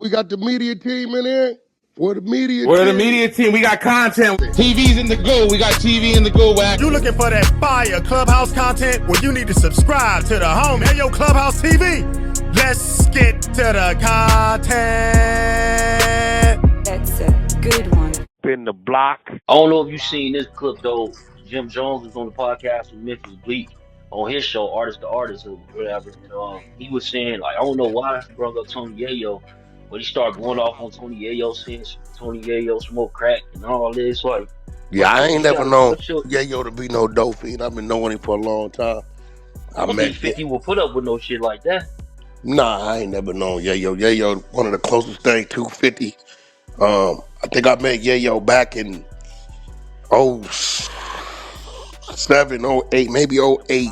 We got the media team in here. We're the media We're the team. media team. We got content. TV's in the go. We got TV in the go, Wack. You looking for that fire Clubhouse content? Well, you need to subscribe to the home. Hey, yo, Clubhouse TV. Let's get to the content. That's a good one. In the block. I don't know if you've seen this clip though. Jim Jones was on the podcast with Memphis Bleak on his show, Artist to Artist or whatever, and he was saying like I don't know why he brought up Tony Yayo, but he started going off on Tony Yayo saying Tony Yayo smoke crack and all this. Like, Yeah, I ain't never known what's your, Yayo to be no dope fiend. I've been knowing him for a long time. I don't think 50 will put up with no shit like that. Nah, I ain't never known Yayo. Yayo, one of the closest things to 50. I think I met Yayo back in 07, 08, maybe 08.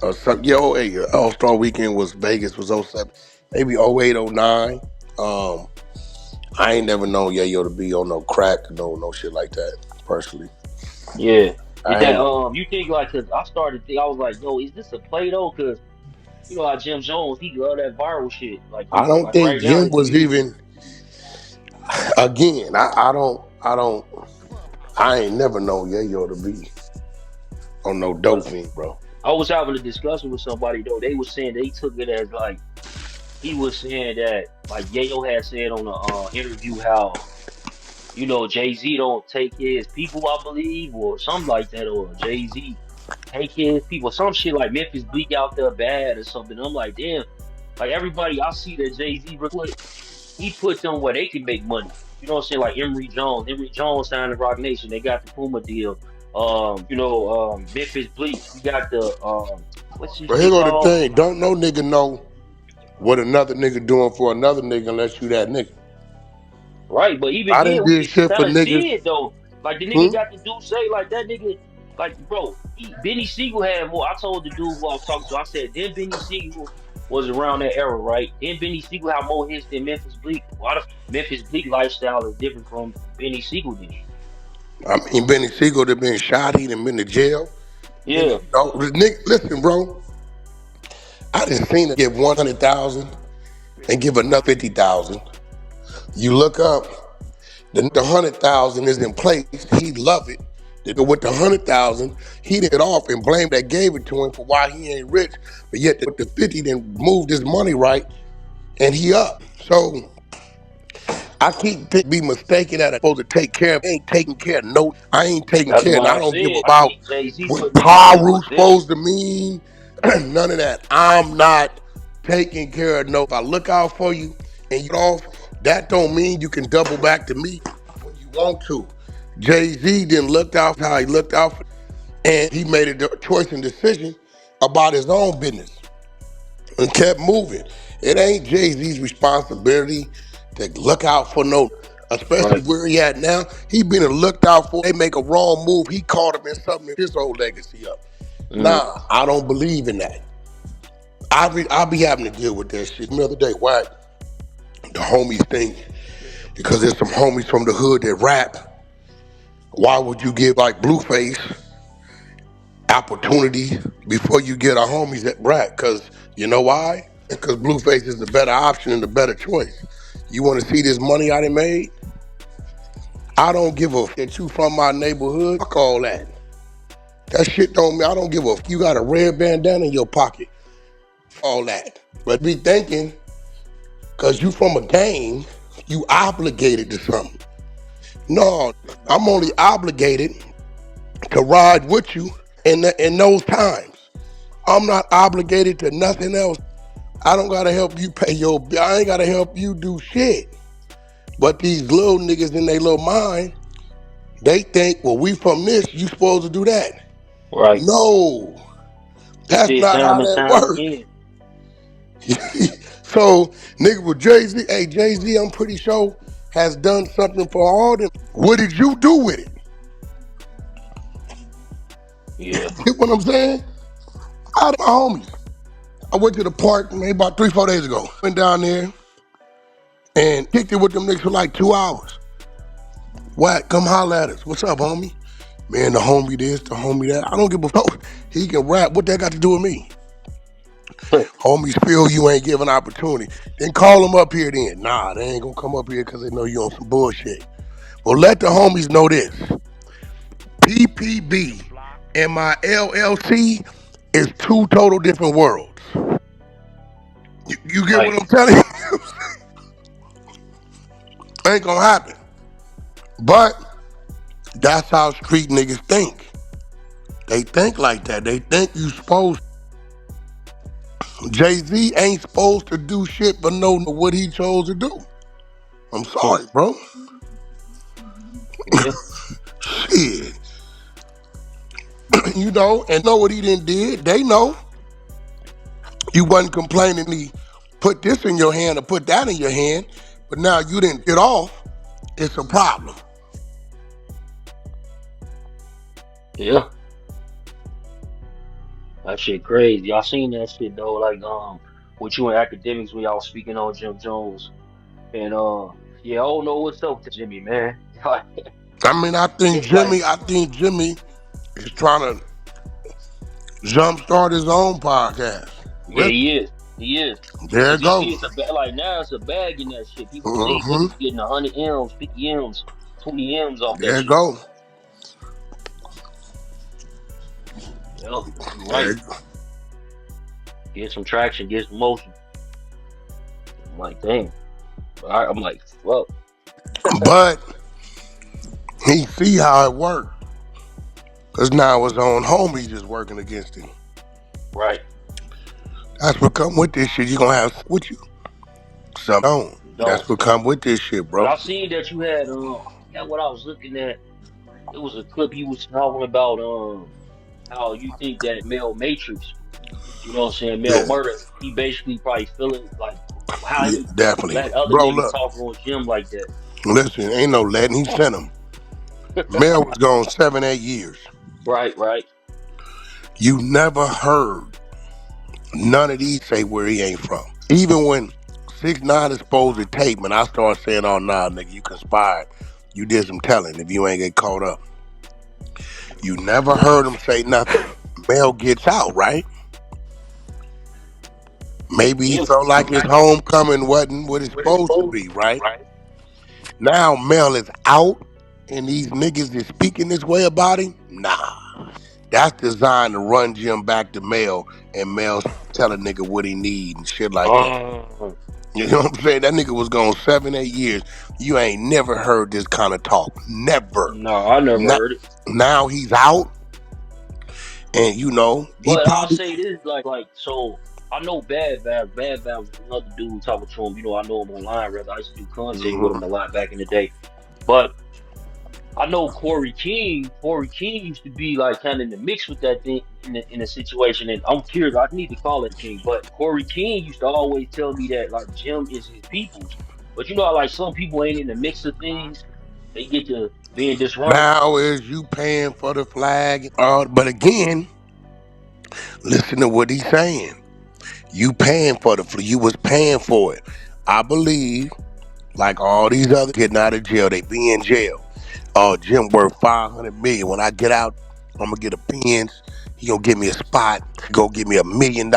Or something. Yeah, 08. All-Star Weekend was Vegas, was 07. Maybe 08, 09. I ain't never known Yayo to be on no crack, no shit like that, personally. Yeah. You think like, cause I started to think, I was like, yo, is this a play though? Cause you know how Jim Jones, he love that viral shit. Like, I don't think right Jim now, was even. Again, I ain't never known Yayo to be on no dope fiend, bro. I was having a discussion with somebody though. They were saying they took it as like he was saying that like Yayo had said on the interview how Jay-Z don't take his people, I believe, or something like that, or Jay-Z take his people, some shit like Memphis Bleak out there bad or something. I'm like, damn, like everybody I see that Jay-Z he put them where they can make money. You know what I'm saying? Like Emory Jones. Emory Jones signed to Rock Nation. They got the Puma deal. Memphis Bleak. We got the what's his But here go the thing. Don't no nigga know what another nigga doing for another nigga unless you that nigga. Right, but even I then, done we did can shit for kind of niggas. see it though. Like the nigga got the dude say like that nigga, like bro, Benny Siegel had more. I told the dude who I was talking to, I said, then Benny Siegel was around that era, right? Then Benny Siegel had more hits than Memphis Bleak. A lot of Memphis Bleak lifestyle is different from Benny Siegel did. I mean, Benny Siegel done been shot, he done been to jail. Yeah. Listen, bro. I done seen it give 100,000 and give another 50,000. You look up, the 100,000 is in place. He love it. With the 100,000, he did off and blame that gave it to him for why he ain't rich. But yet with the 50, then moved his money right, and he up. So I keep be mistaken that I'm supposed to take care of. I ain't taking care of no. I ain't taking That's care. And why I don't give said, about what Paru's supposed to mean. None of that. I'm not taking care of no. If I look out for you and you off, that don't mean you can double back to me when you want to. Jay-Z didn't look out how he looked out for, and he made a choice and decision about his own business and kept moving. It ain't Jay-Z's responsibility to look out for no, especially where he at now. He been looked out for. They make a wrong move. He caught him in something, his whole legacy up. Nah, I don't believe in that. I be having to deal with that shit. The other day, Wack, the homies think, because there's some homies from the hood that rap, why would you give like Blueface opportunity before you get our homies that rap? Because you know why? Because Blueface is the better option and the better choice. You want to see this money I done made? I don't give a f that you from my neighborhood. Fuck all that. That shit don't mean I don't give a f. You got a red bandana in your pocket. All that. But be thinking, because you from a gang, you obligated to something. No, I'm only obligated to ride with you in those times. I'm not obligated to nothing else. I don't gotta help you pay your bill. I ain't gotta help you do shit. But these little niggas in their little mind, they think, well, we from this, you supposed to do that. Right. No, that's not how that works. So, nigga with Jay-Z, hey, Jay-Z, I'm pretty sure, has done something for all them. What did you do with it? Yeah. You know what I'm saying? I my homies. I went to the park maybe about 3-4 days ago. Went down there and kicked it with them niggas for like 2 hours. Wack, come holler at us. What's up, homie? Man, the homie this, the homie that. I don't give a fuck. He can rap. What that got to do with me? Homies feel you ain't giving opportunity. Then call them up here then. Nah, they ain't gonna come up here because they know you on some bullshit. Well, let the homies know this. PPB and my LLC is two total different worlds. You get what Right. I'm telling you? Ain't gonna happen. But that's how street niggas think. They think like that. They think you supposed to. Jay-Z ain't supposed to do shit but know what he chose to do. I'm sorry, bro. Yeah. Shit. You know, and know what he done did. They know. You wasn't complaining he put this in your hand or put that in your hand, but now you didn't get off. It's a problem. Yeah. That shit crazy. Y'all seen that shit though, like with you and academics when y'all was speaking on Jim Jones. And yeah, I don't know what's up with Jimmy, man. I mean, It's like I think Jimmy is trying to jumpstart his own podcast. yeah, Really? he is. He is. There Cause it you see goes. it's a bag like now it's a bag in that shit. People say Mm-hmm. niggas getting 100 M's, 50 M's, 20 M's off that There it shit. goes. Yep, you're There right. it goes. Get some traction, get some motion. I'm like, damn. I'm like, fuck. But he see how it worked. Because now his own homies is working against him. Right. That's what come with this shit. You going to have with you. Some don't. You That's don't. what come with this shit, But bro. I seen that you had I forgot what I was looking at. It was a clip you was talking about how you think that male matrix, you know what I'm saying, male Yeah. murder, he basically probably feeling like how Yeah, he definitely. let other Bro, niggas look. talk on Jim like that. Listen, ain't no letting. He sent him. Mel was gone 7, 8 years. Right, right. You never heard none of these say where he ain't from. Even when 6ix9ine exposed the tape, and I started saying, oh, nah, nigga, you conspired. You did some telling if you ain't get caught up. You never heard him say nothing. Mel gets out, right? Maybe he Yeah. felt like his homecoming wasn't what it's supposed to be, right? Now Mel is out, and these niggas is speaking this way about him? Nah. That's designed to run Jim back to Mel, and Mel tell a nigga what he need and shit like that. Um, You know what I'm saying? That nigga was gone 7, 8 years. You ain't never heard this kind of talk. Never. no, I never Now, heard it. now he's out, and you know, he But I'll probably, say this, like, so I know Bad Bad was another dude talking to him. You know, I know him online, rather. I used to do content with him a lot back in the day. But I know Corey King. Corey King used to be like kind of in the mix with that thing in the situation, and I'm curious. I need to call it King, but Corey King used to always tell me that like Jim is his people's. But you know, how, like some people ain't in the mix of things, they get to being disgruntled. now is you paying for the flag. But again, listen to what he's saying. You paying for you was paying for it. I believe, like all these other getting out of jail, they be in jail. Oh, Jim worth 500 million. When I get out, I'm gonna get a Benz. He gonna give me a spot. He gonna give me $1 million.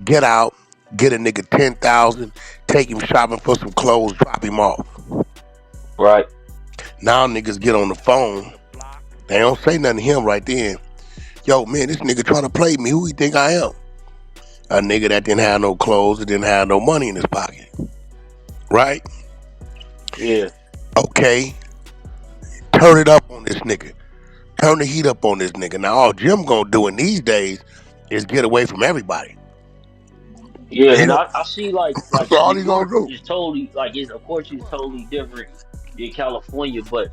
Get out, get a nigga 10,000, take him shopping for some clothes, drop him off. Right. Now niggas get on the phone. They don't say nothing to him right then. Yo, man, this nigga trying to play me. Who he think I am? A nigga that didn't have no clothes, that didn't have no money in his pocket. Right? Yeah. Okay. Turn it up on this nigga. Turn the heat up on this nigga. Now all Jim gonna do in these days is get away from everybody. Yeah, He and don't, I see like that's all New he gonna York do. is totally like it's of course it's totally different than California, but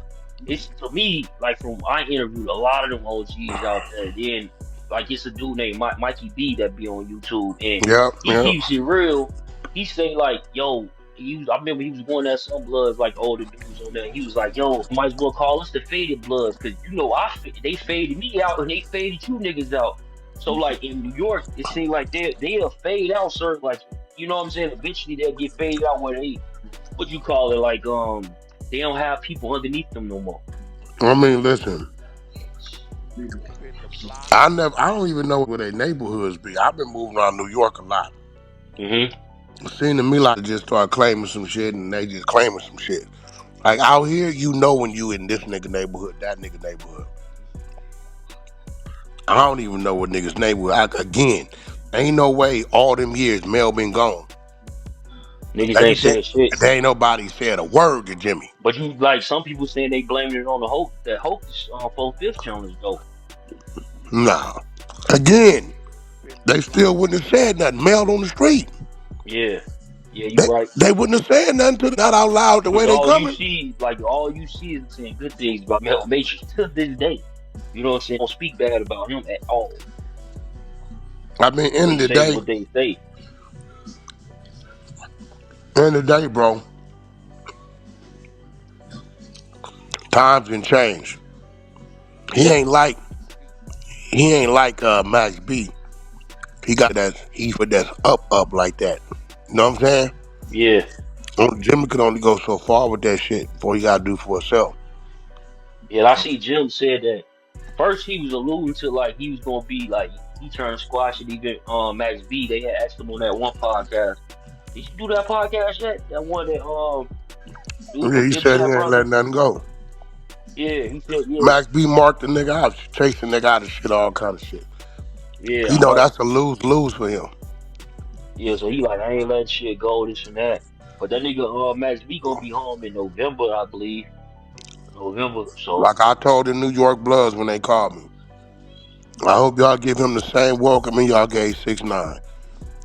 it's to me like from I interviewed a lot of them OGs out there. Then like it's a dude named Mikey B that be on YouTube and Yep, he yep. keeps it real. He say like, yo, I remember he was going at some bloods like older dudes on there. He was like, yo, might as well call us the faded bloods because you know they faded me out and they faded you niggas out. So like in New York, it seems like they'll fade out certain like you know what I'm saying. Eventually they'll get faded out where they what you call it like they don't have people underneath them no more. I mean, listen. I don't even know where their neighborhoods be. I've been moving around New York a lot. Mm-hmm. It seemed to me like they just start claiming some shit and they just claiming some shit. Like out here, you know when you in this nigga neighborhood, that nigga neighborhood. I don't even know what nigga's neighborhood. Again, ain't no way all them years Mel been gone. Niggas ain't saying shit. There ain't nobody said a word to Jimmy. But you like some people saying they blaming it on the Hope that Hope 4/5 challenge though. Nah. Again, they still wouldn't have said nothing. Mel on the street. Yeah. Yeah, you right. They wouldn't have said nothing to not out loud the way Because they all you coming. see, like all you see is saying good things about Mel Matrix to this day. You know what I'm saying? Don't speak bad about him at all. I mean, They say what they say. end of the day, bro, times can change. He Yeah. ain't like Max B. He got that's up like that. You know what I'm saying? Yeah. Jimmy could only go so far with that shit before he gotta do for himself. Yeah, I see Jim said that first he was alluding to like he was gonna be like he turned squash and even Max B. They had asked him on that one podcast. Did you do that podcast yet? That one that dude Yeah, from he said he Dipset ain't brother? letting nothing go. Yeah, he said yeah, Max B marked the nigga out, chasing nigga out of shit, all kind of shit. yeah, You know right. that's a lose-lose for him. Yeah, so he like I ain't letting shit go, this and that. But that nigga Max B gonna be home in November, I believe. November. So Like I told the New York Bloods when they called me, I hope y'all give him the same welcome y'all gave 6ix9ine.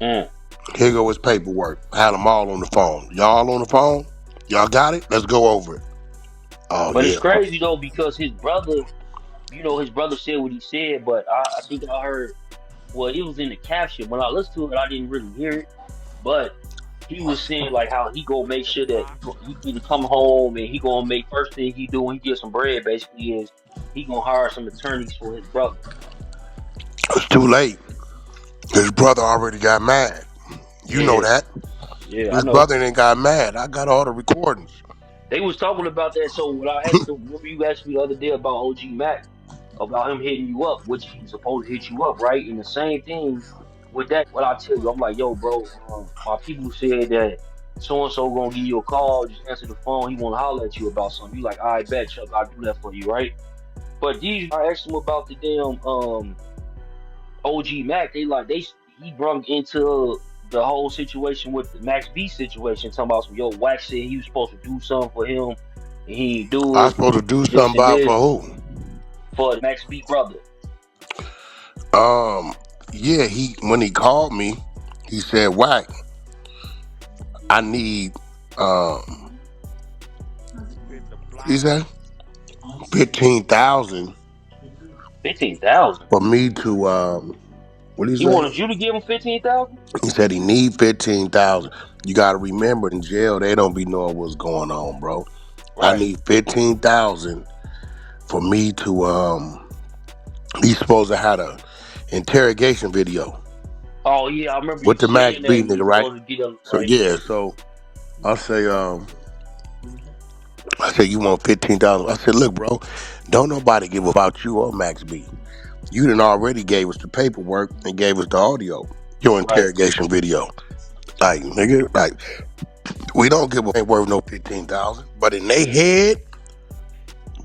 mm. Here go his paperwork. I had them all on the phone. Y'all on the phone? Y'all got it? Let's go over it. Oh But it's yeah. crazy though because his brother, you know, his brother said what he said, but I think I heard well, it was in the caption. When I listened to it, I didn't really hear it. But he was saying like how he gonna make sure that he can come home and he gonna make first thing he do when he get some bread basically is he gonna hire some attorneys for his brother. It's too late. His brother already got mad. You know Yeah, that. yeah, I His know. brother ain't got mad. I got all the recordings. They was talking about that. So when I asked him, remember you asked me the other day about OG Mac, about him hitting you up, which he was supposed to hit you up, right? And the same thing with that, what I tell you, I'm like, yo, bro, my people said that so and so gonna give you a call, just answer the phone, he wanna holler at you about something. You like, I bet Chuck, I'll do that for you, right? But these I asked him about the damn OG Mac, he brung into the whole situation with the Max B situation, talking about some yo Wack said he was supposed to do something for him and he didn't do I it, supposed to do and this something and about for this who? for the Max B brother. Um, yeah, when he called me, he said, Wack, I need he said 15,000 15,000. for me to what did he He say? wanted you to give him 15,000? He said he need 15,000. You gotta remember in jail they don't be knowing what's going on, bro. I Right. need 15,000 for me to he's supposed to have a interrogation video Oh yeah, I remember with you the Max saying B that nigga, he's right? supposed to get him So right. yeah, so I say I said you want 15,000. I said, look, bro, don't nobody give about you or Max B. You done already gave us the paperwork and gave us the audio, your Right. interrogation video. Like, nigga, like we don't give a ain't worth no 15,000. But in their head,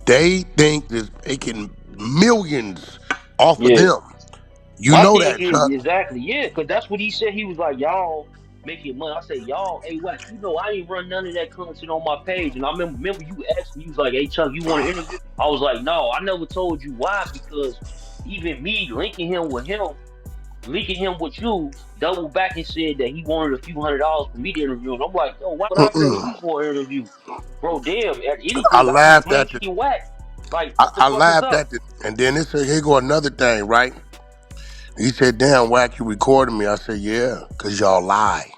they think that they can millions off of Yeah. them. You My know thing that, is Chuck. exactly, yeah, because that's what he said. He was like, y'all making money. I said, y'all, hey, Wack, you know, I ain't run none of that content on my page. And I remember you asked me, you was like, hey, Chuck, you want to interview? I was like, no, I never told you why, because even me linking him with you, double back and said that he wanted a few $100s for me to interview. And I'm like, yo, why would I pay you Mm-mm. for an interview? Bro, damn, at I anything, I just laughed at link the you Wack. Like, what the I fuck is laughed up? at the and then it said, here go another thing, right? He said, damn, Wack, you recording me. I said, yeah, because y'all lie.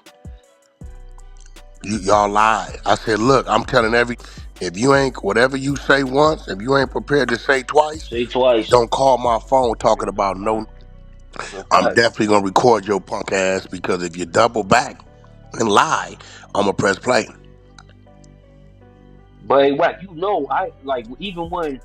Y'all lie. I said, look, I'm telling if you ain't, whatever you say once, if you ain't prepared to say twice, Say twice. don't call my phone talking about no, That's a I'm fact. definitely going to record your punk ass because if you double back and lie, I'm going to press play. But hey, Wack, you know, I like even when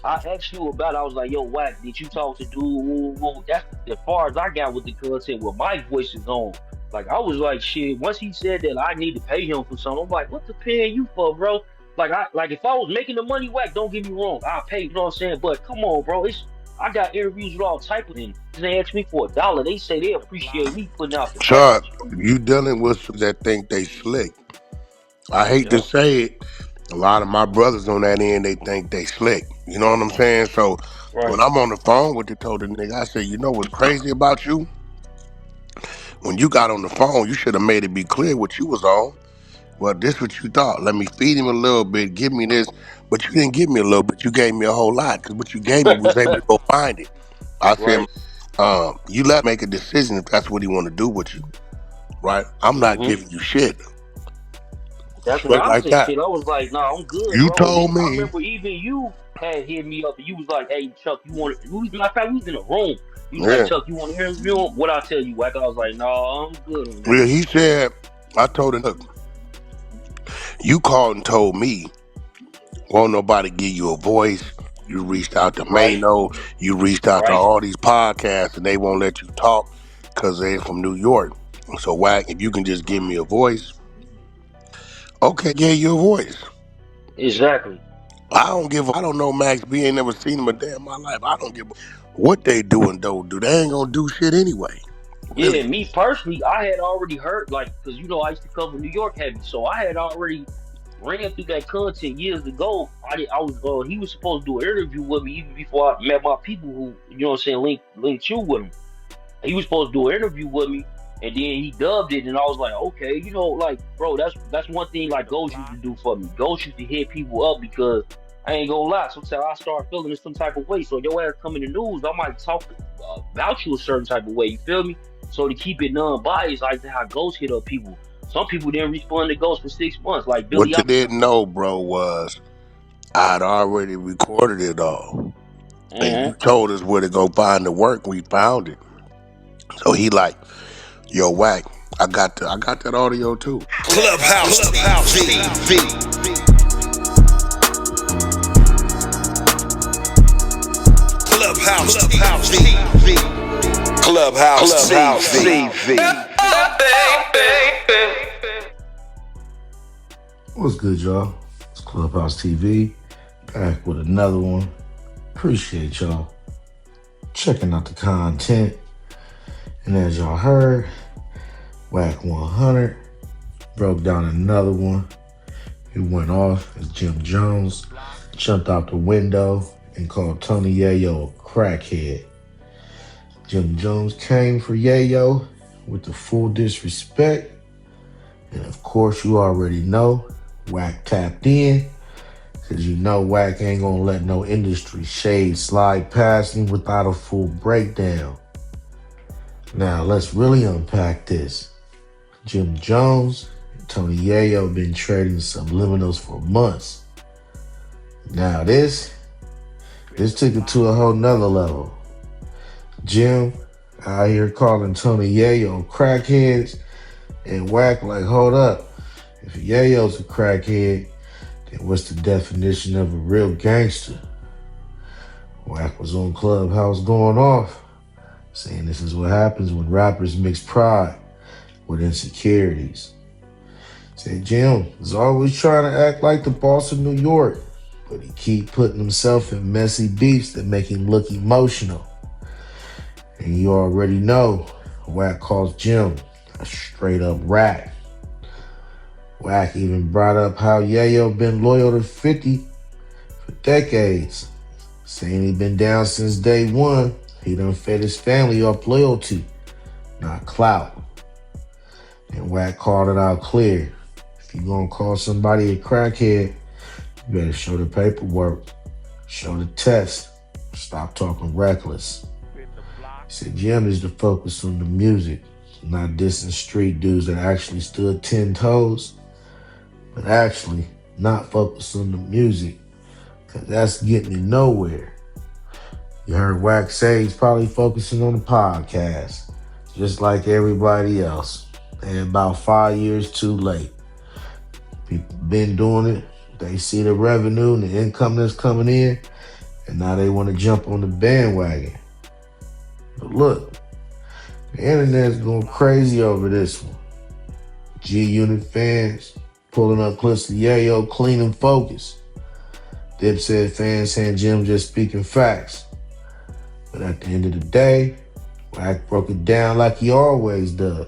I asked you about it. I was like, yo, Wack, did you talk to dude? Woo, woo. That's as far as I got with the content where my voice is on. Like, I was like, shit, once he said that I need to pay him for something, I'm like, what the paying you for, bro? Like if I was making the money, Wack, don't get me wrong, I'll pay, you know what I'm saying? But come on, bro. I got interviews with all type of them. They ask me for $1. They say they appreciate me putting out the Chuck, message. you dealing with some that think they slick. I hate to Yeah, say it. A lot of my brothers on that end, they think they slick. You know what I'm saying? So when right. I'm on the phone with the told the nigga, I say, you know what's crazy about you? When you got on the phone, you should have made it be clear what you was on. Well, this what you thought. Let me feed him a little bit, give me this. But you didn't give me a little bit. You gave me a whole lot. Because what you gave me was able to go find it. I said, Right. you let him make a decision if that's what he want to do with you. Right? I'm not Hmm. giving you shit. That's what Straight I like said. that. Shit, I was like, nah, I'm good, You bro. And then told I me, remember even you had hit me up and you was like, hey, Chuck, you want to, matter of fact, we was in a room. You was like, yeah. Chuck, you want to interview him? What I tell you, Wack? I was like, nah, I'm good on that. Well, he said, I told him, look, you called and told me, won't nobody give you a voice. You reached out to Right, Mano, you reached out to right. all these podcasts, and they won't let you talk because they're from New York. So, Wack, if you can just give me a voice, okay, gave you a voice. Exactly. I don't know Max B, ain't never seen him a day in my life. I don't give a what they do and don't do. They ain't gonna do shit anyway. Yeah, Really. me personally, I had already heard, like, because, I used to cover New York heavy. So I had already ran through that content years ago. I was, he was supposed to do an interview with me even before I met my people who, you know what I'm saying, linked you with him. He was supposed to do an interview with me, and then he dubbed it, and I was like, okay, like, bro, that's one thing like Ghost used to do for me. Ghost used to hit people up because I ain't gonna lie, sometimes I start feeling in some type of way. So your ass come in the news, I might talk about you a certain type of way. You feel me? So to keep it non-biased, like how Ghost hit up people. Some people didn't respond to Ghost for 6 months, like Billy. What you didn't know, bro, was I'd already recorded it all. And you Mm-hmm. told us where to go find the work. We found it. So he like, yo, Wack, I got that audio too. Clubhouse TV. Clubhouse TV. Clubhouse TV. What's good, y'all? It's Clubhouse TV. Back with another one. Appreciate y'all checking out the content. And as y'all heard, Wack100 broke down another one. He went off as Jim Jones jumped out the window and called Tony Yayo a crackhead. Jim Jones came for Yayo with the full disrespect. And of course, you already know, Wack tapped in. Cause you know Wack ain't gonna let no industry shade slide past him without a full breakdown. Now let's really unpack this. Jim Jones and Tony Yayo been trading subliminals for months. Now this took it to a whole nother level. Jim out here calling Tony Yayo crackheads, and Wack like, hold up. If Yayo's a crackhead, then what's the definition of a real gangster? Wack was on Clubhouse going off, saying this is what happens when rappers mix pride with insecurities. Said Jim is always trying to act like the boss of New York, but he keep putting himself in messy beefs that make him look emotional. And you already know, Wack calls Jim a straight up rat. Wack even brought up how Yayo been loyal to 50 for decades, saying he been down since day one. He done fed his family off loyalty, not clout. And Wack called it out clear. If you gonna call somebody a crackhead, you better show the paperwork, show the test, stop talking reckless. He said Jim is to focus on the music, not dissing street dudes that actually stood 10 toes, but actually not focus on the music, because that's getting you nowhere. You heard Wack say he's probably focusing on the podcast, just like everybody else. And about 5 years too late. People been doing it. They see the revenue and the income that's coming in, and now they want to jump on the bandwagon. But look, the internet's going crazy over this one. G-Unit fans pulling up clips of Yayo clean and focused. Dipset fans saying Jim just speaking facts. But at the end of the day, Wack broke it down like he always does.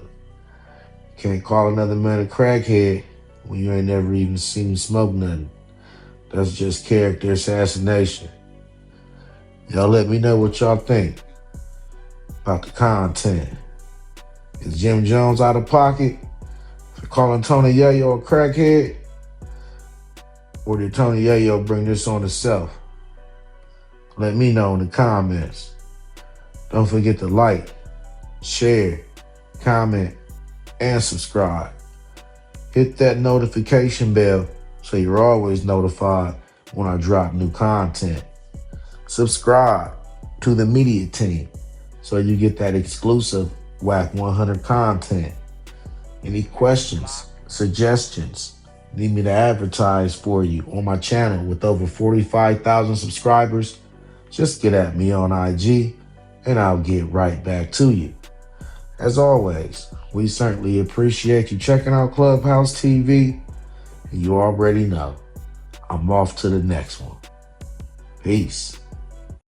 Can't call another man a crackhead when you ain't never even seen him smoke nothing. That's just character assassination. Y'all let me know what y'all think about the content. Is Jim Jones out of pocket for calling Tony Yayo a crackhead? Or did Tony Yayo bring this on himself? Let me know in the comments. Don't forget to like, share, comment, and subscribe. Hit that notification bell so you're always notified when I drop new content. Subscribe to the media team so you get that exclusive Wack100 content. Any questions, suggestions, need me to advertise for you on my channel with over 45,000 subscribers, just get at me on IG and I'll get right back to you. As always, we certainly appreciate you checking out Clubhouse TV, and you already know I'm off to the next one. Peace.